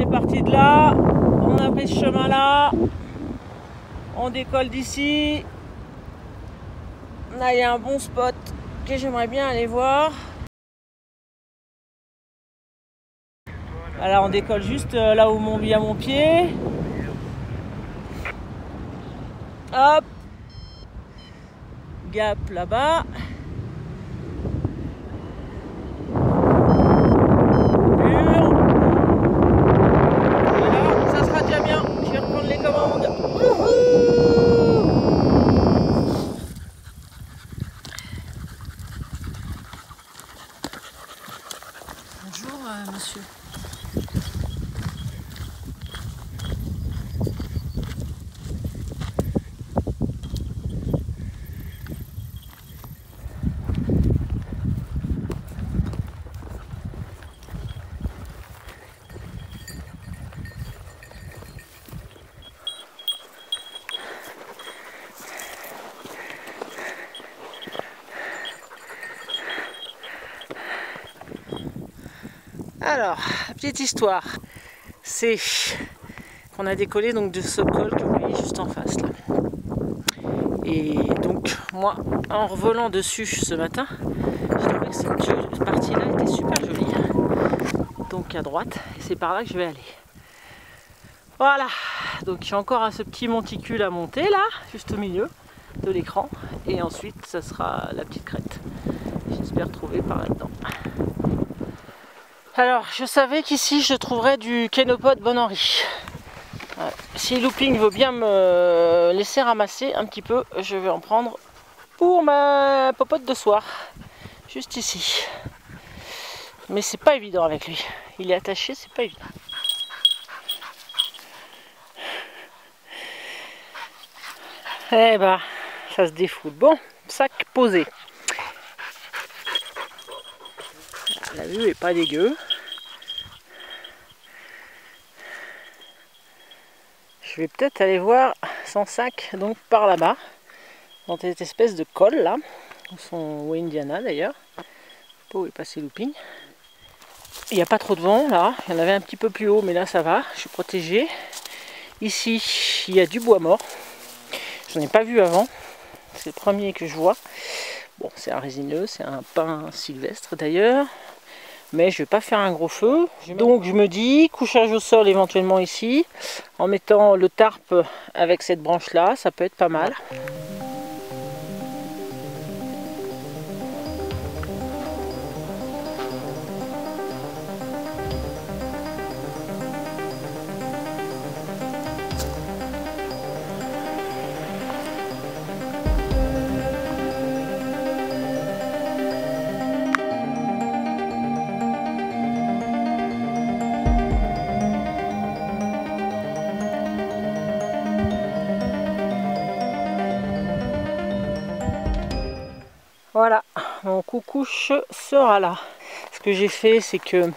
est parti de là, on a pris ce chemin là, on décolle d'ici. Là il y a un bon spot que j'aimerais bien aller voir. Alors on décolle juste là où il y a mon pied. Hop, gap là-bas. Voilà, ça sera déjà bien. Je vais reprendre les commandes. Bonjour monsieur. Alors, petite histoire, c'est qu'on a décollé donc de ce col que vous voyez juste en face là. Et donc moi, en revolant dessus ce matin, je trouvais que cette partie-là était super jolie. Donc à droite, et c'est par là que je vais aller. Voilà, donc j'ai encore ce petit monticule à monter là, juste au milieu de l'écran. Et ensuite, ça sera la petite crête. J'espère trouver par là-dedans. Alors, je savais qu'ici, je trouverais du Kenopod Bon Henri. Si Looping veut bien me laisser ramasser un petit peu, je vais en prendre pour ma popote de soir. Juste ici. Mais c'est pas évident avec lui. Il est attaché, c'est pas évident. Eh ben, ça se défoule. Bon, sac posé. La vue est pas dégueu. Je vais peut-être aller voir son sac donc par là-bas, dans cette espèce de col là, où est Indiana d'ailleurs. Où est passé Looping. Il n'y a pas trop de vent là, il y en avait un petit peu plus haut, mais là ça va, je suis protégée. Ici, il y a du bois mort. Je n'en ai pas vu avant, c'est le premier que je vois. Bon, c'est un résineux, c'est un pin sylvestre d'ailleurs. Mais je vais pas faire un gros feu, donc je me dis couchage au sol éventuellement ici, en mettant le tarp avec cette branche là, ça peut être pas mal. Voilà, mon coucouche sera là. Ce que j'ai fait, c'est que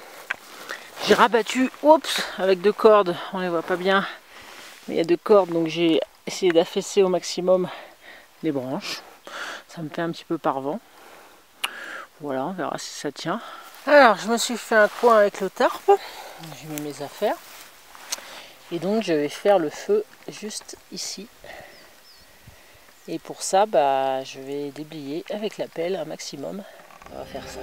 j'ai rabattu, oups, avec 2 cordes, on les voit pas bien, mais il y a 2 cordes, donc j'ai essayé d'affaisser au maximum les branches. Ça me fait un petit peu par vent. Voilà, on verra si ça tient. Alors, je me suis fait un coin avec le tarp, j'ai mis mes affaires, et donc je vais faire le feu juste ici. Et pour ça, bah, je vais déblayer avec la pelle un maximum. On va faire ça.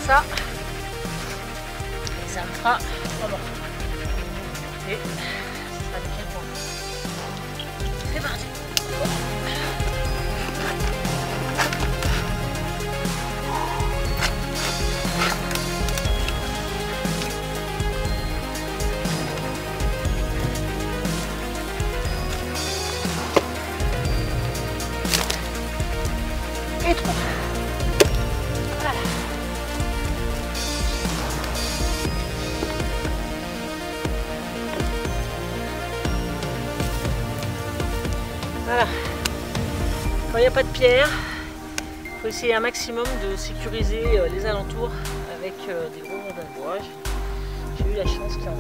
ça. Et ça me fera 3 morceaux. Et ça sera nickel pour moi. C'est parti. Et 3. Voilà. Voilà. Quand il n'y a pas de pierre, il faut essayer un maximum de sécuriser les alentours avec des gros rondins de bois. J'ai eu la chance qu'il y en ait.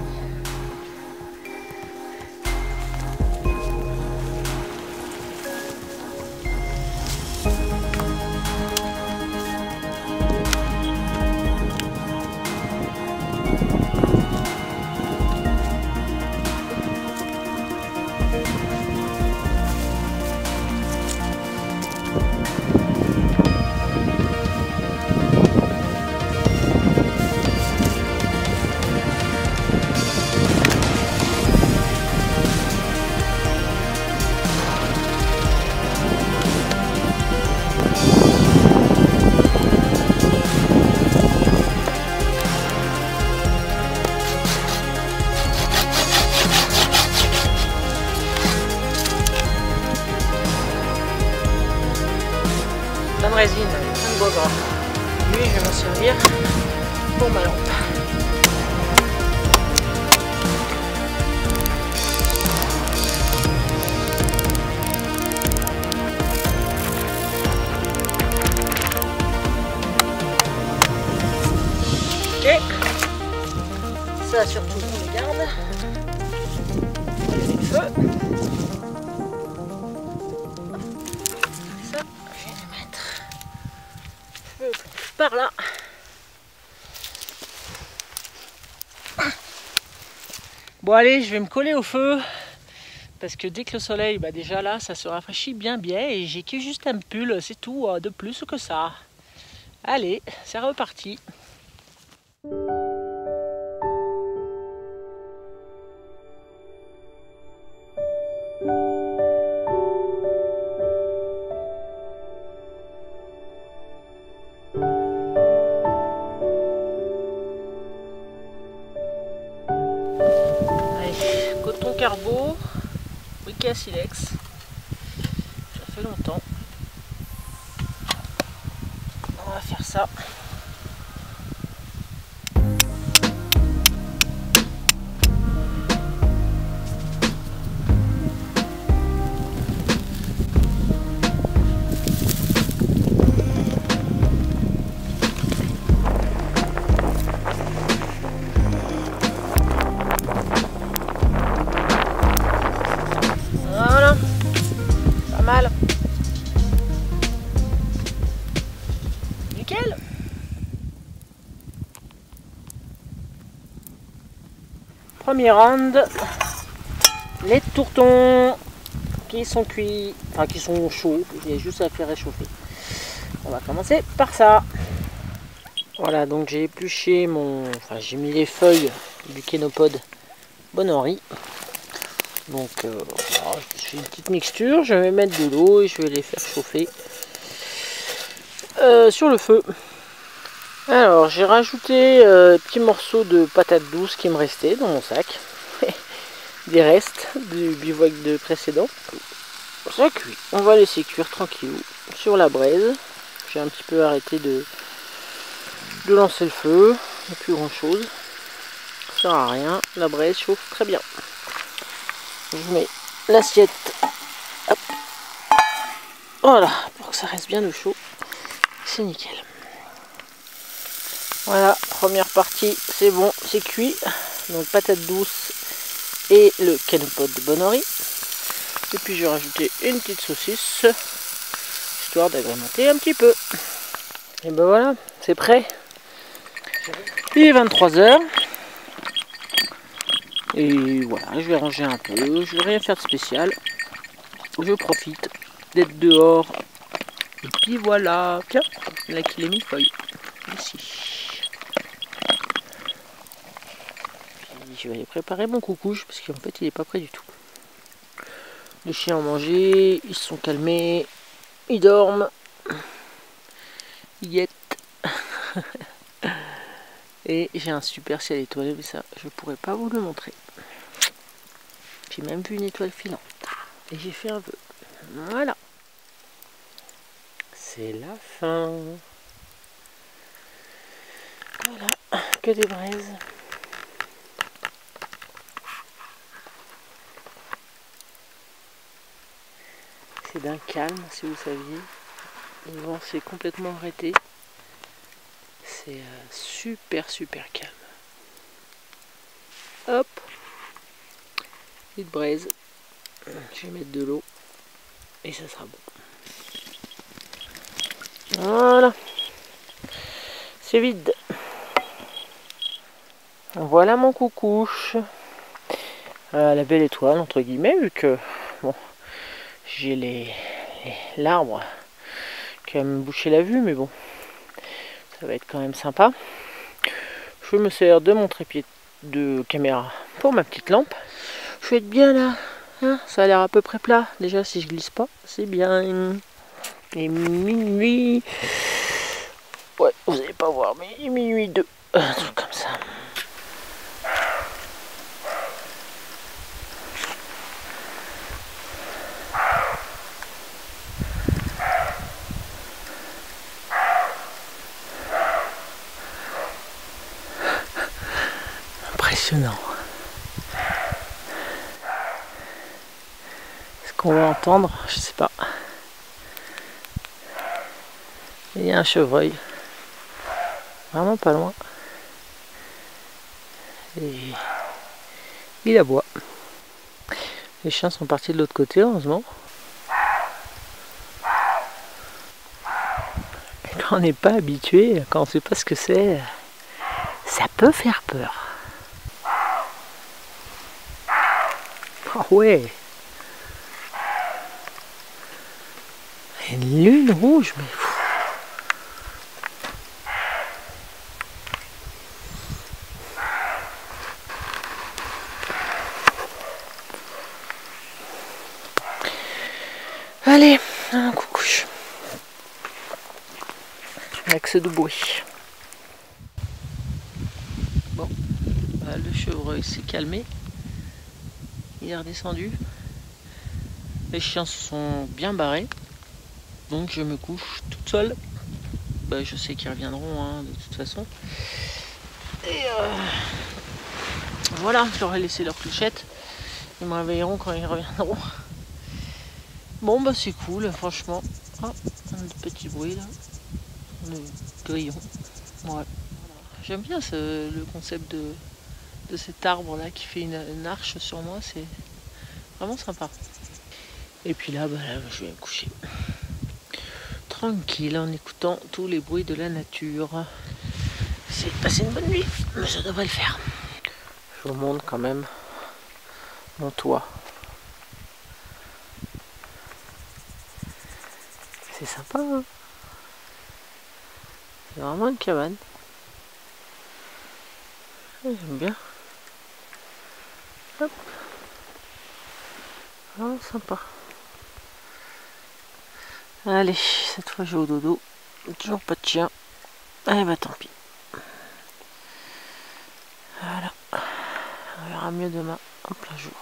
Plein de résine, plein de bois gras. Lui, je vais m'en servir pour ma lampe. Ok. Ça surtout on les garde. On va allumer le feu. Par là. Bon allez, je vais me coller au feu parce que dès que le soleil, déjà là, ça se rafraîchit bien et j'ai que juste un pull, c'est tout, de plus que ça. Allez, c'est reparti. Carbo, briquet silex, ça fait longtemps. On va faire ça. Mal. Nickel. Premier round. Les tourtons qui sont cuits, enfin qui sont chauds. Il y a juste à faire réchauffer. On va commencer par ça. Voilà, donc j'ai épluché j'ai mis les feuilles du Kenopod Bonori. Donc voilà, je fais une petite mixture, je vais mettre de l'eau et je vais les faire chauffer sur le feu. Alors j'ai rajouté petits morceaux de patates douces qui me restaient dans mon sac, des restes du bivouac de précédent. Ça cuit, on va laisser cuire tranquillou sur la braise. J'ai un petit peu arrêté de lancer le feu, il n'y a plus grand chose, ça sert à rien, la braise chauffe très bien. Je mets l'assiette, voilà, pour que ça reste bien au chaud, c'est nickel. Voilà, première partie, c'est bon, c'est cuit. Donc patates douces et le Kenopod Bonori. Et puis je vais rajouter une petite saucisse, histoire d'agrémenter un petit peu. Et ben voilà, c'est prêt. Il est 23 h. Et voilà, je vais ranger un peu, je vais rien faire de spécial. Je profite d'être dehors. Et puis voilà, tiens, là qu'il est millefeuille, ici. je vais aller préparer mon coucouche parce qu'en fait il est pas prêt du tout. Les chiens ont mangé, ils se sont calmés, ils dorment, ils guettent. Et j'ai un super ciel étoilé, mais ça je pourrais pas vous le montrer. J'ai même vu une étoile filante. Et j'ai fait un vœu. Voilà. C'est la fin. Voilà, que des braises. C'est d'un calme, si vous saviez. Le vent s'est complètement arrêté. C'est super calme. Hop. Petite braise. Je vais mettre de l'eau. Et ça sera bon. Voilà. C'est vide. Voilà mon coucouche. La belle étoile, entre guillemets, vu que bon, j'ai l'arbre qui va me boucher la vue, mais bon, ça va être quand même sympa. Je me sers de mon trépied de caméra pour ma petite lampe. Je vais être bien là, hein, ça a l'air à peu près plat. Déjà, si je glisse pas, c'est bien. Et minuit, ouais, vous n'allez pas voir, mais minuit 2, un truc comme ça. Impressionnant. Ce qu'on va entendre, je sais pas. Il y a un chevreuil, vraiment pas loin. Et il aboie. Les chiens sont partis de l'autre côté, heureusement. Quand on n'est pas habitué, quand on ne sait pas ce que c'est, ça peut faire peur. Ah ouais. Une lune rouge, mais fou. Allez, un coucouche. Avec ce doux bruit. Bon, bah, le chevreuil s'est calmé. Il est redescendu. Les chiens se sont bien barrés. Donc je me couche toute seule. Bah, je sais qu'ils reviendront hein, de toute façon. Et voilà, je leur ai laissé leur clochette. Ils me réveilleront quand ils reviendront. Bon bah c'est cool, franchement. Ah, un petit bruit là. Le grillon. Ouais. J'aime bien le concept de cet arbre là qui fait une arche sur moi, c'est vraiment sympa. Et puis là, bah, là, je vais me coucher. Tranquille en écoutant tous les bruits de la nature. C'est passé une bonne nuit, mais ça devrait le faire. Je vous montre quand même mon toit. C'est sympa, hein? C'est vraiment une cabane. J'aime bien. Hop. Vraiment sympa. Allez, cette fois je vais au dodo. Toujours pas de chien. Eh bah tant pis. Voilà. On verra mieux demain en plein jour.